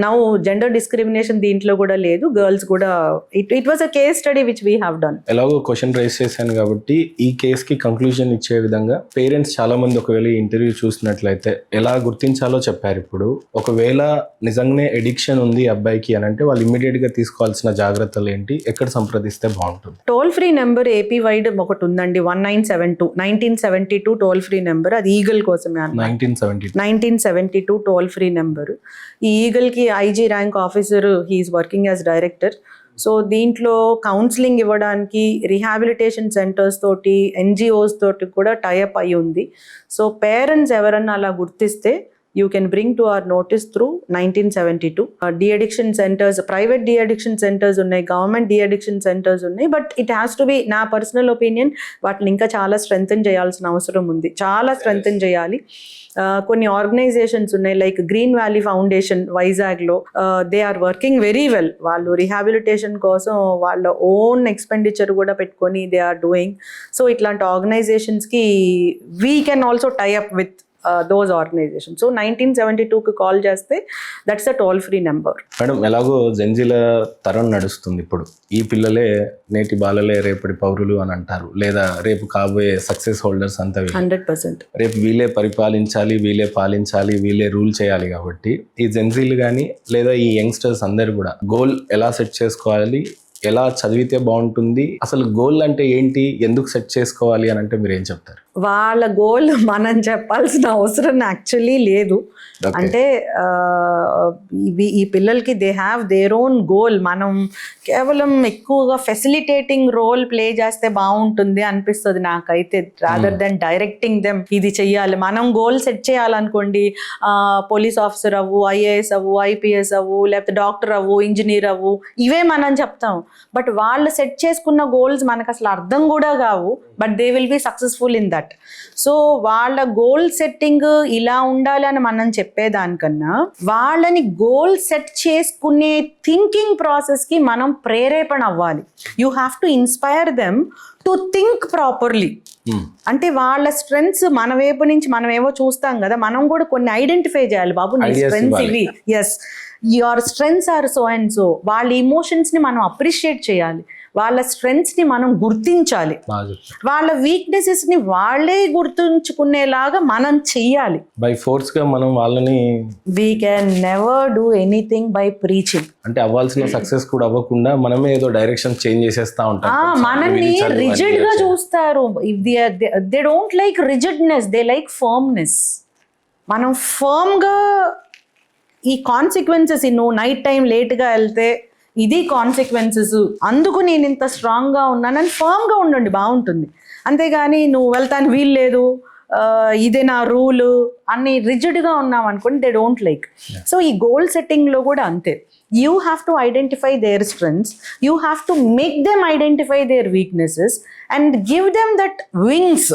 Now gender discrimination దీంట్లో కూడా లేదు, గర్ల్స్ కూడా it was a case study which we have done. ఎలాగో క్వశ్చన్ రైజ్ చేశాను కాబట్టి ఈ కేస్ కి కంక్లూజన్ ఇచ్చే విధంగా పేరెంట్స్ చాలా మంది ఒకవేళ ఈ ఇంటర్వ్యూ చూసినట్లయితే ఎలా గుర్తించాలో చెప్పారు. ఇప్పుడు ఒకవేళ నిజంగానే ఎడిక్షన్ ఉంది అబ్బాయికి అని అంటే వాళ్ళు ఇమ్మీడియట్ గా తీసుకోవాల్సిన జాగ్రత్తలు ఏంటి, ఎక్కడ సంప్రదిస్తే బాగుంటుంది? Toll free number AP wide ఒకటి ఉందండి, 1972 టోల్ ఫ్రీ నెంబర్. అది ఈగల్ కోసమే. 1972 టోల్ ఫ్రీ నెంబర్. ఈ ఈగల్ కి IG rank officer, he's working as director. So దీంట్లో కౌన్సిలింగ్ ఇవ్వడానికి రిహాబిలిటేషన్ సెంటర్స్ తోటి, ఎన్జిఓస్ తోటి కూడా టైఅప్ అయి ఉంది. సో పేరెంట్స్ ఎవరన్నా అలా గుర్తిస్తే you can bring to our notice through 1972. De-addiction centers, private de-addiction centers ఉన్నాయి, government de-addiction centers ఉన్నాయి. But it has to be, నా పర్సనల్ ఒపీనియన్, వాటిని ఇంకా చాలా స్ట్రెంగ్తన్ చేయాల్సిన అవసరం ఉంది, చాలా స్ట్రెంగ్తన్ చేయాలి. కొన్ని ఆర్గనైజేషన్స్ ఉన్నాయి లైక్ గ్రీన్ వ్యాలీ ఫౌండేషన్ వైజాగ్లో, they are working very well. వాళ్ళు రిహాబిలిటేషన్ కోసం వాళ్ళ ఓన్ ఎక్స్పెండిచర్ కూడా పెట్టుకొని దే ఆర్ డూయింగ్. సో ఇట్లాంటి ఆర్గనైజేషన్స్కి we can also tie up with those organizations. So 1972కి కాల్ చేస్తే that's a toll free number. Madam, ఎలాగో జెన్జీల తరం నడుస్తుంది ఇప్పుడు. ఈ పిల్లలే నేటి బాలలే రేపటి పౌరులు అని అంటారు, లేదా రేపు కాబోయే సక్సెస్ హోల్డర్స్ అంతా 100%. రేపు వీళ్ళే పరిపాలించాలి, వీళ్ళే పాలించాలి, వీళ్ళే రూల్ చేయాలి. కాబట్టి ఈ జెన్జీలు కానీ లేదా ఈ యంగ్స్టర్స్ అందరు కూడా గోల్ ఎలా సెట్ చేసుకోవాలి, ఎలా చదివితే బాగుంటుంది, అసలు గోల్ అంటే ఏంటి, ఎందుకు సెట్ చేసుకోవాలి అని అంటే మీరు ఏం చెప్తారు? వాళ్ళ గోల్ మనం చెప్పాల్సిన అవసరం యాక్చువల్లీ లేదు. అంటే ఈ పిల్లలకి they have their own goal. మనం కేవలం ఎక్కువగా ఫెసిలిటేటింగ్ రోల్ ప్లే చేస్తే బాగుంటుంది అనిపిస్తుంది నాకైతే, రాదర్ దెన్ డైరెక్టింగ్ దెమ్ ఇది చెయ్యాలి. మనం గోల్ సెట్ చేయాలనుకోండి, పోలీస్ ఆఫీసర్ అవ్వు, ఐఏఎస్ అవ్వు, ఐపీఎస్ అవ్వు, లేకపోతే డాక్టర్ అవ్వు, ఇంజనీర్ అవ్వు, ఇవే మనం చెప్తాం. బట్ వాళ్ళు సెట్ చేసుకున్న గోల్స్ మనకు అసలు అర్థం కూడా కావు, but they will be successful in that. So వాళ్ళ గోల్ సెట్టింగ్ ఇలా ఉండాలి అని మనం చెప్పేదానికన్నా వాళ్ళని గోల్ సెట్ చేసుకునే థింకింగ్ ప్రాసెస్కి మనం ప్రేరేపణ అవ్వాలి. You have to inspire them to think properly. అంటే వాళ్ళ స్ట్రెంగ్స్ మన వైపు నుంచి మనం ఏవో చూస్తాం కదా, మనం కూడా కొన్ని ఐడెంటిఫై చేయాలి. బాబు నీ స్ట్రెంగ్స్ ఇవి, yes your strengths are so and so. వాళ్ళ ఇమోషన్స్ని మనం అప్రిషియేట్ చేయాలి, వాళ్ళ స్ట్రెంగ్స్ని మనం గుర్తించాలి, వాళ్ళ వీక్నెసెస్ని వాళ్ళే గుర్తుంచుకునేలాగా మనం చెయ్యాలి. బై ఫోర్స్ గా మనం వాళ్ళని we can never do anything by preaching. అంటే అవ్వాల్సిన సక్సెస్ కూడా అవ్వకుండా మనమే ఏదో డైరెక్షన్ చేంజ్ చేసేస్తా ఉంటాం. మనల్ని రిజిడ్ గా చూస్తారు. They don't like rigidness, they like firmness. మనం ఫర్మ్ గా ఈ కాన్సిక్వెన్సెస్, నువ్వు నైట్ టైం లేట్గా వెళ్తే ఇది కాన్సిక్వెన్సెస్, అందుకు నేను ఇంత స్ట్రాంగ్గా ఉన్నానని ఫర్మ్గా ఉండండి, బాగుంటుంది. అంతేగాని నువ్వు వెళ్తాను వీల్లేదు, ఇదే నా రూలు అన్ని రిజిడ్గా ఉన్నాం అనుకోండి, దే డోంట్ లైక్. సో ఈ గోల్ సెట్టింగ్లో కూడా అంతే. You have to identify their strengths, you have to make them identify their weaknesses and give them that wings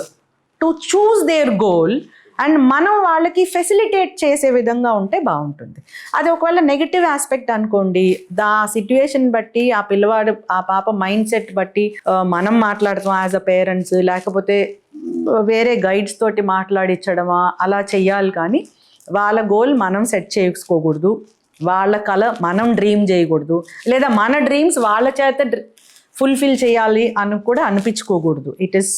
to choose their goal. And మనం వాళ్ళకి ఫెసిలిటేట్ చేసే విధంగా ఉంటే బాగుంటుంది. అది ఒకవేళ నెగిటివ్ ఆస్పెక్ట్ అనుకోండి, ఆ సిట్యుయేషన్ బట్టి, ఆ పిల్లవాడు ఆ పాప మైండ్ సెట్ బట్టి మనం మాట్లాడతాం యాజ్ అ పేరెంట్స్, లేకపోతే వేరే గైడ్స్ తోటి మాట్లాడించడమా అలా చెయ్యాలి. కానీ వాళ్ళ గోల్ మనం సెట్ చేసుకోకూడదు, వాళ్ళ కళ మనం డ్రీమ్ చేయకూడదు, లేదా మన డ్రీమ్స్ వాళ్ళ చేత ఫుల్ఫిల్ చేయాలి అని కూడా అనిపించుకోకూడదు. It is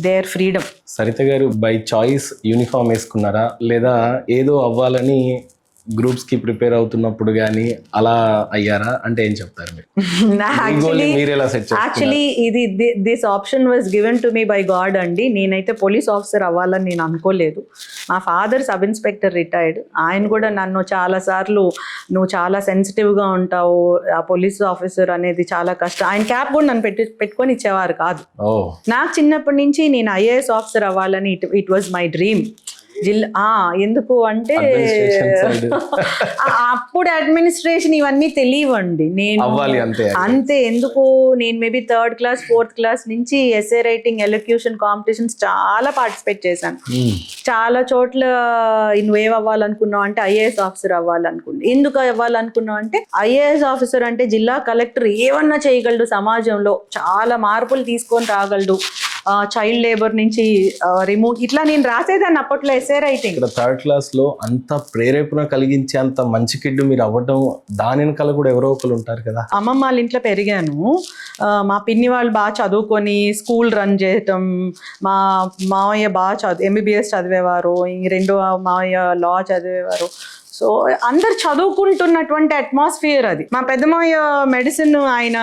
their freedom. Saritha గారు, బై చాయిస్ యూనిఫామ్ వేసుకున్నారా, లేదా ఏదో అవ్వాలని గ్రూప్స్ కి ప్రిపేర్ అవుతున్నప్పుడు కానీ అలా అయ్యారా అంటే ఏం చెప్తారు మీరు? యాక్చువల్లీ ఇది this option was given to me by God అండి. నేనైతే పోలీస్ ఆఫీసర్ అవ్వాలని నేను అనుకోలేదు. మా ఫాదర్ సబ్ ఇన్స్పెక్టర్ రిటైర్డ్. ఆయన కూడా నన్ను చాలాసార్లు నువ్వు చాలా సెన్సిటివ్గా ఉంటావు, ఆ పోలీస్ ఆఫీసర్ అనేది చాలా కష్టం, ఆయన క్యాప్ కూడా నన్ను పెట్టుకొని ఇచ్చేవారు కాదు. నాకు చిన్నప్పటి నుంచి నేను ఐఏఎస్ ఆఫీసర్ అవ్వాలని ఇట్ వాజ్ మై డ్రీమ్. ఎందుకు అంటే అప్పుడు అడ్మినిస్ట్రేషన్ ఇవన్నీ తెలియవండి. నేను అంతే ఎందుకు, నేను maybe 3rd class 4th class నుంచి ఎస్ఏ రైటింగ్, ఎలక్యూషన్ కాంపిటీషన్స్ చాలా పార్టిసిపేట్ చేశాను. చాలా చోట్ల నువ్వేం అవ్వాలనుకున్నావు అంటే ఐఏఎస్ ఆఫీసర్ అవ్వాలనుకున్నా. ఎందుకు అవ్వాలనుకున్నావు అంటే ఐఏఎస్ ఆఫీసర్ అంటే జిల్లా కలెక్టర్ ఏమన్నా చేయగలడు, సమాజంలో చాలా మార్పులు తీసుకొని రాగలడు, చైల్డ్ లేబర్ నుంచి రిమూవ్, ఇట్లా నేను రాసేదాన్ని అప్పట్లో ఎస్ఏ రైటింగ్. ఇక్కడ థర్డ్ క్లాస్ లో అంత ప్రేరేపణ కలిగించే అంత మంచి కిడ్ మీరు అవ్వడం, దాని వెనకాల కూడా ఎవరో ఒకరు ఉంటారు కదా. అమ్మమ్మ వాళ్ళ ఇంట్లో పెరిగాను. మా పిన్ని వాళ్ళు బాగా చదువుకొని స్కూల్ రన్ చేయటం, మా మావయ్య బాగా ఎంబీబీఎస్ చదివేవారు, రెండో మావయ్య లా చదివేవారు. సో అందరు చదువుకుంటున్నటువంటి అట్మాస్ఫియర్ అది. మా పెద్ద మావయ్య మెడిసిన్, ఆయన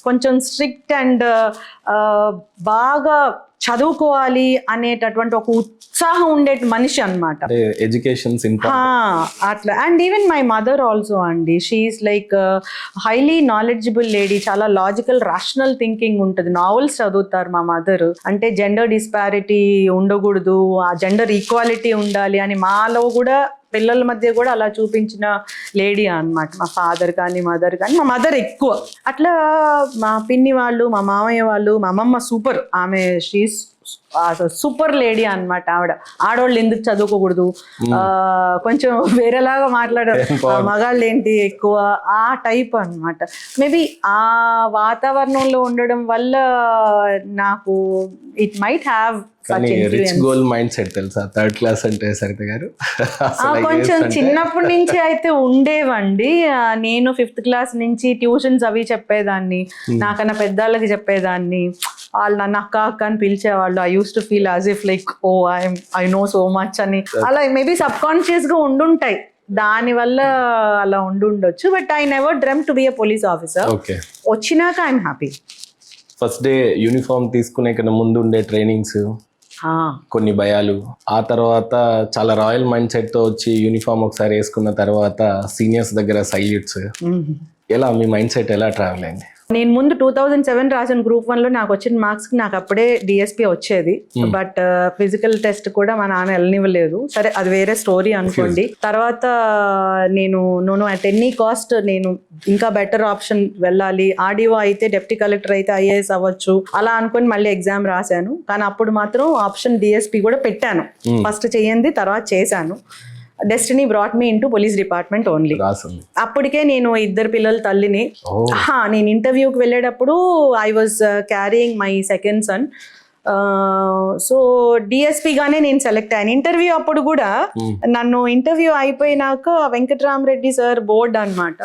కొంచెం స్ట్రిక్ట్ అండ్ బాగా చదువుకోవాలి అనేటటువంటి ఒక ఉత్సాహం ఉండే మనిషి అనమాట. ఎడ్యుకేషన్ అట్లా. And even my mother also అండి, she is like highly knowledgeable lady. చాలా లాజికల్ రాషనల్ థింకింగ్ ఉంటుంది. నావెల్స్ చదువుతారు మా మదర్. అంటే జెండర్ డిస్పారిటీ ఉండకూడదు, ఆ జెండర్ ఈక్వాలిటీ ఉండాలి అని మాలో కూడా, పిల్లల మధ్య కూడా అలా చూపించిన లేడీ అన్నమాట. మా ఫాదర్ కానీ మదర్ కానీ, మా మదర్ ఎక్కువ. అట్లా మా పిన్ని వాళ్ళు, మా మామయ్య వాళ్ళు, మా అమ్మమ్మ సూపర్, ఆమె షీస్ సూపర్ లేడీ అన్నమాట. ఆడవాళ్ళు ఎందుకు చదువుకోకూడదు, కొంచెం వేరేలాగా మాట్లాడారు, మగాళ్ళు ఏంటి ఎక్కువ, ఆ టైప్ అన్నమాట. మేబీ ఆ వాతావరణంలో ఉండడం వల్ల నాకు it might have rich goal mind set తెలుసా థర్డ్ క్లాస్ అంటే సరిత గారు? కొంచెం చిన్నప్పటి నుంచి అయితే ఉండేవండి. నేను 5th క్లాస్ నుంచి ట్యూషన్స్ అవి చెప్పేదాన్ని, నాకన్నా పెద్దవాళ్ళకి చెప్పేదాన్ని. వాళ్ళు నన్ను అక్క అక్క అని పిలిచేవాళ్ళు. I used to feel as if like oh I know so much అని. అలా మేబీ సబ్ కాన్షియస్ గా ఉండుంటాయి, దానివల్ల అలా ఉండుండొచ్చు. But I never dream to be a police officer. వచ్చినాక I'm happy. First day uniform తీసుకునే కన్నా ముందు ఉండే ట్రైనింగ్స్, కొన్ని భయాలు, ఆ తర్వాత చాలా రాయల్ మైండ్ సెట్ తో వచ్చి యూనిఫామ్ ఒకసారి వేసుకున్న తర్వాత సీనియర్స్ దగ్గర సైల్యూట్స్, ఎలా మీ మైండ్ సెట్ ఎలా ట్రావెల్ అయింది? నేను ముందు 2007 రాసిన గ్రూప్ 1లో నాకు వచ్చిన మార్క్స్ నాకు అప్పుడే డిఎస్పీ వచ్చేది. బట్ ఫిజికల్ టెస్ట్ కూడా మా నాన్న వెళ్ళనివ్వలేదు. సరే, అది వేరే స్టోరీ అనుకోండి. తర్వాత నేను అట్ ఎనీ కాస్ట్ నేను ఇంకా బెటర్ ఆప్షన్ వెళ్ళాలి, ఆర్డీఓ అయితే డెప్యూటీ కలెక్టర్ అయితే ఐఏఎస్ అవ్వచ్చు అలా అనుకుని మళ్ళీ ఎగ్జామ్ రాశాను. కానీ అప్పుడు మాత్రం ఆప్షన్ డిఎస్పీ కూడా పెట్టాను. ఫస్ట్ చేయండి, తర్వాత చేశాను. Destiny brought me into police department only. అప్పటికే నేను 2 పిల్లల తల్లిని. నేను ఇంటర్వ్యూకి వెళ్ళేటప్పుడు I was carrying my second son. So డిఎస్పీగానే నేను సెలెక్ట్ అయ్యాను. ఇంటర్వ్యూ అప్పుడు కూడా నన్ను ఇంటర్వ్యూ అయిపోయినాక వెంకటరామరెడ్డి సార్ బోర్డ్ అనమాట,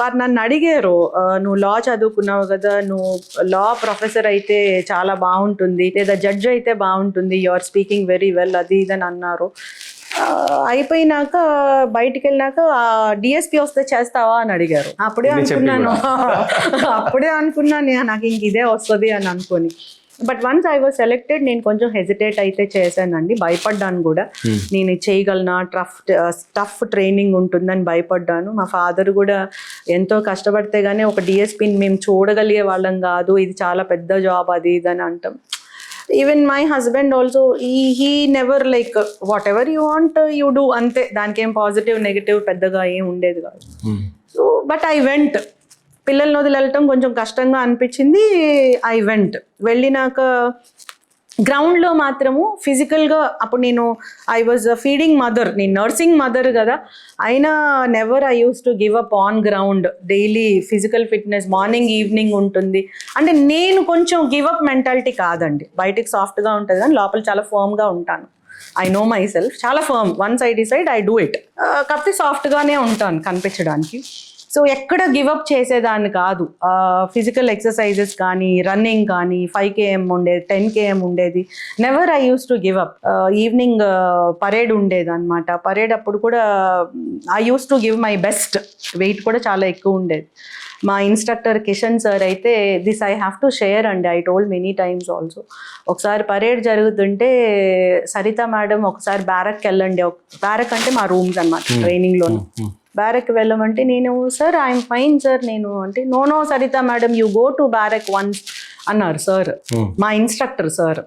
వారు నన్ను అడిగారు, నువ్వు లా చదువుకున్నావు కదా, నువ్వు లా ప్రొఫెసర్ అయితే చాలా బాగుంటుంది, లేదా జడ్జ్ అయితే బాగుంటుంది, you are speaking very well, అది ఇదని అన్నారు. అయిపోయినాక బయటికి వెళ్ళినాక డిఎస్పీ వస్తే చేస్తావా అని అడిగారు. అప్పుడే అనుకున్నాను నాకు ఇంక ఇదే వస్తుంది అని అనుకొని. But once I was selected, నేను కొంచెం హెజిటేట్ అయితే చేశానండి, భయపడ్డాను కూడా. నేను చేయగలనా, టఫ్ ట్రైనింగ్ ఉంటుందని భయపడ్డాను. మా ఫాదర్ కూడా ఎంతో కష్టపడితే గానీ ఒక డిఎస్పీని మేము చూడగలిగే వాళ్ళం కాదు, ఇది చాలా పెద్ద జాబ్, అది ఇది అని అంటాం. Even my husband also he never like what ever you want you do, అంతే, దానికి ఏం పాజిటివ్ నెగిటివ్ పెద్దగా ఏం ఉండేది కాదు. So but I went. పిల్లల్ని వదిలేయటం కొంచెం కష్టంగా అనిపించింది. I went. వెళ్ళినాక గ్రౌండ్లో మాత్రము ఫిజికల్గా, అప్పుడు నేను ఐ వాజ్ ఫీడింగ్ మదర్, నేను నర్సింగ్ మదర్ కదా, అయినా never I used to give up on ground. Daily physical fitness morning evening ఉంటుంది. అంటే నేను కొంచెం గివ్ అప్ మెంటాలిటీ కాదండి, బయటికి సాఫ్ట్గా ఉంటుంది కానీ లోపల చాలా ఫర్మ్గా ఉంటాను. ఐ నో మై సెల్ఫ్, చాలా firm. Once I decide I do it. కాకపోతే సాఫ్ట్గానే ఉంటాను కనిపించడానికి. సో ఎక్కడ గివప్ చేసేదాన్ని కాదు. ఫిజికల్ ఎక్సర్సైజెస్ కానీ, రన్నింగ్ కానీ, 5 km ఉండేది, 10 km ఉండేది. Never I used to give up. Evening parade ఉండేది అనమాట. పరేడ్ అప్పుడు కూడా I used to give my best. Weight కూడా చాలా ఎక్కువ ఉండేది. మా ఇన్స్ట్రక్టర్ కిషన్ సార్ అయితే, this I have to share అండి, I told many times also. ఒకసారి పరేడ్ జరుగుతుంటే సరిత మేడం ఒకసారి బ్యారక్కి వెళ్ళండి, బ్యారక్ అంటే మా రూమ్స్ అనమాట ట్రైనింగ్లోను, బ్యారక్ వెళ్ళమంటే నేను సార్ ఐఎమ్ ఫైన్ సార్ నేను అంటే, no Sarita madam you go to barrack once అన్నారు సార్, మా ఇన్స్ట్రక్టర్ సార్.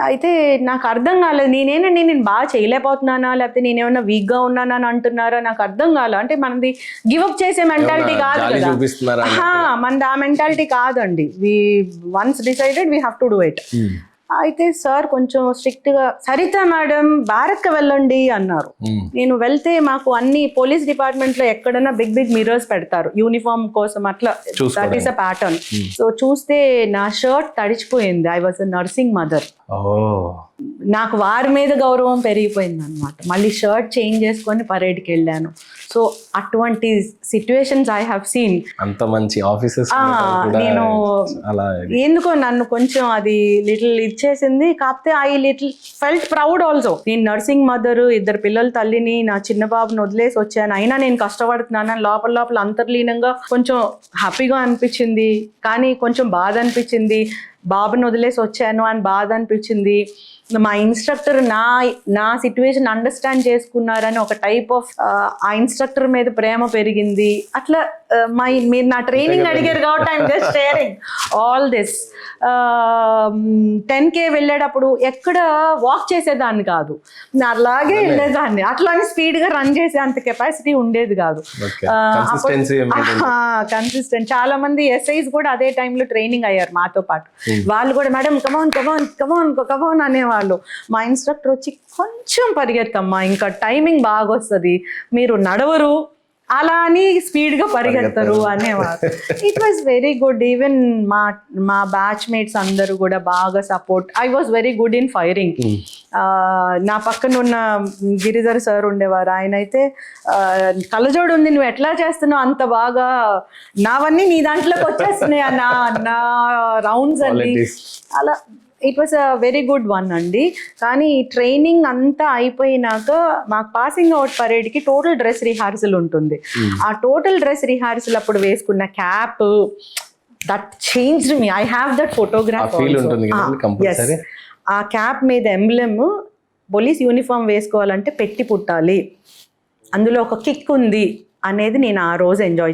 అయితే నాకు అర్థం కాలేదు, నేను బాగా చేయలేకపోతున్నానా, లేకపోతే నేనేమన్నా వీక్గా ఉన్నానా అని అంటున్నారా, నాకు అర్థం కాలేదు. అంటే మనది గివప్ చేసే మెంటాలిటీ కాదు కదా, మనది ఆ మెంటాలిటీ కాదండి. We once decided we have to do it. అయితే సార్ కొంచెం స్ట్రిక్ట్గా సరిత మేడం బ్యారక్కి వెళ్ళండి అన్నారు. నేను వెళ్తే మాకు అన్ని పోలీస్ డిపార్ట్మెంట్లో ఎక్కడైనా బిగ్ బిగ్ మిర్రర్స్ పెడతారు యూనిఫామ్ కోసం, అట్లా that is a pattern. So చూస్తే నా షర్ట్ తడిచిపోయింది. I was a nursing mother. నాకు వారి మీద గౌరవం పెరిగిపోయింది అనమాట. మళ్ళీ షర్ట్ చేంజ్ చేసుకొని పరేడ్కి వెళ్ళాను. సో అటువంటి సిచ్యువేషన్స్ ఐ హ్యావ్ సీన్. అంత మంచి ఆఫీసర్స్ నేను ఎందుకో నన్ను కొంచెం అది లిటిల్ ఇచ్చేసింది. కాకపోతే I little felt proud also. నేను నర్సింగ్ మదర్, 2 పిల్లల తల్లిని, నా చిన్న బాబుని వదిలేసి వచ్చాను, అయినా నేను కష్టపడుతున్నాను. లోపల లోపల అంతర్లీనంగా కొంచెం హ్యాపీగా అనిపించింది, కానీ కొంచెం బాధ అనిపించింది. బాబుని వదిలేసి వచ్చాను అని బాధ అనిపించింది. మా ఇన్స్ట్రక్టర్ నా సిచ్యువేషన్ అండర్స్టాండ్ చేసుకున్నారని ఒక టైప్ ఆఫ్ ఆ ఇన్స్ట్రక్టర్ మీద ప్రేమ పెరిగింది. అట్లా మీరు నా ట్రైనింగ్ అడిగారు కాబట్టి I'm just sharing all this. 10K వెళ్ళేటప్పుడు ఎక్కడ వాక్ చేసేదాన్ని కాదు, అలాగే వెళ్ళేదాన్ని. అట్లానే స్పీడ్గా రన్ చేసే అంత కెపాసిటీ ఉండేది కాదు. కన్సిస్టెంట్. చాలా మంది ఎస్ఐస్ కూడా అదే టైంలో ట్రైనింగ్ అయ్యారు మాతో పాటు. వాళ్ళు కూడా మేడం కమాన్ కమాన్ కమాన్ కమాన్ అనేవాళ్ళు. మా ఇన్స్ట్రక్టర్ వచ్చి కొంచెం పరిగెత్తమ్మా, ఇంకా టైమింగ్ బాగా వస్తుంది, మీరు నడవరు అలా అని స్పీడ్గా పరిగెత్తరు అనేవారు. It was very good. Even మా బ్యాచ్ మేట్స్ అందరూ కూడా బాగా support. I was very good in firing. నా పక్కన ఉన్న గిరిధర్ సార్ ఉండేవారు. ఆయన అయితే కళ్ళజోడు ఉంది, నువ్వు ఎట్లా చేస్తున్నావు అంత బాగా, నావన్నీ నీ దాంట్లోకి వచ్చేస్తున్నాయి నా రౌండ్స్ అన్ని. అలా it was a very good one అండి. కానీ ట్రైనింగ్ అంతా అయిపోయినాక మాకు పాసింగ్ అవుట్ పరేడ్కి టోటల్ డ్రెస్ రిహార్సల్ ఉంటుంది. ఆ టోటల్ డ్రెస్ రిహార్సల్ అప్పుడు వేసుకున్న cap, that changed me. I have that photograph. ఆ క్యాప్ మీద ఎంబ్లెమ్, పోలీస్ యూనిఫామ్ వేసుకోవాలంటే పెట్టి పుట్టాలి, అందులో ఒక కిక్ ఉంది అనేది నేను ఆ రోజు ఎంజాయ్ చేశాను.